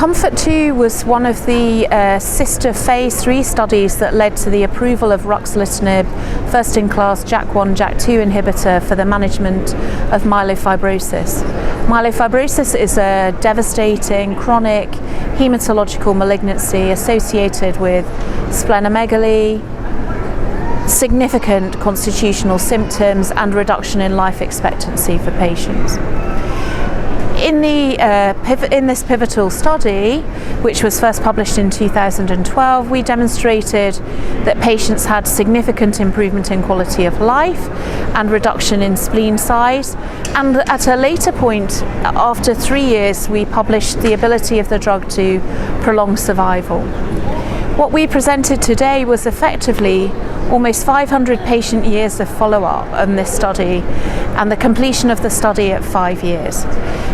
COMFORT-2 was one of the sister phase 3 studies that led to the approval of Ruxolitinib, first-in-class JAK1, JAK2 inhibitor for the management of myelofibrosis. Myelofibrosis is a devastating chronic hematological malignancy associated with splenomegaly, significant constitutional symptoms and reduction in life expectancy for patients. In this pivotal study, which was first published in 2012, we demonstrated that patients had significant improvement in quality of life and reduction in spleen size. And at a later point, after 3 years, we published the ability of the drug to prolong survival. What we presented today was effectively almost 500 patient years of follow-up on this study and the completion of the study at 5 years.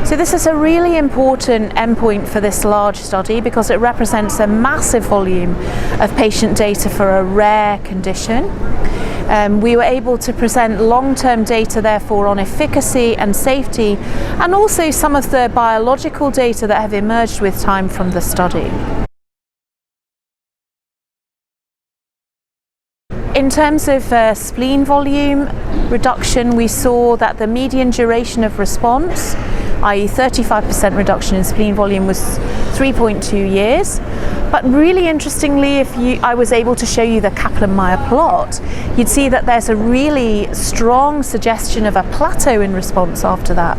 So this is a really important endpoint for this large study because it represents a massive volume of patient data for a rare condition. We were able to present long-term data therefore on efficacy and safety, and also some of the biological data that have emerged with time from the study. In terms of spleen volume reduction, we saw that the median duration of response, i.e. 35% reduction in spleen volume, was 3.2 years. But really interestingly, I was able to show you the Kaplan-Meier plot, you'd see that there's a really strong suggestion of a plateau in response after that.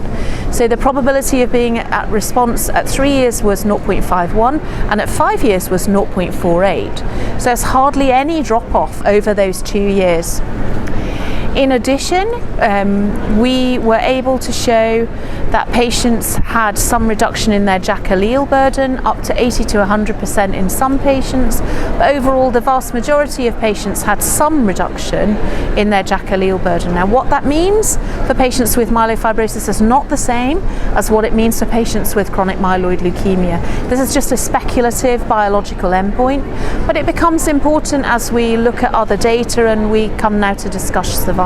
So the probability of being at response at 3 years was 0.51 and at 5 years was 0.48. So there's hardly any drop-off over those 2 years. In addition, we were able to show that patients had some reduction in their JAK allele burden, up to 80 to 100% in some patients, but overall the vast majority of patients had some reduction in their JAK allele burden. Now what that means for patients with myelofibrosis is not the same as what it means for patients with chronic myeloid leukemia. This is just a speculative biological endpoint, but it becomes important as we look at other data and we come now to discuss survival.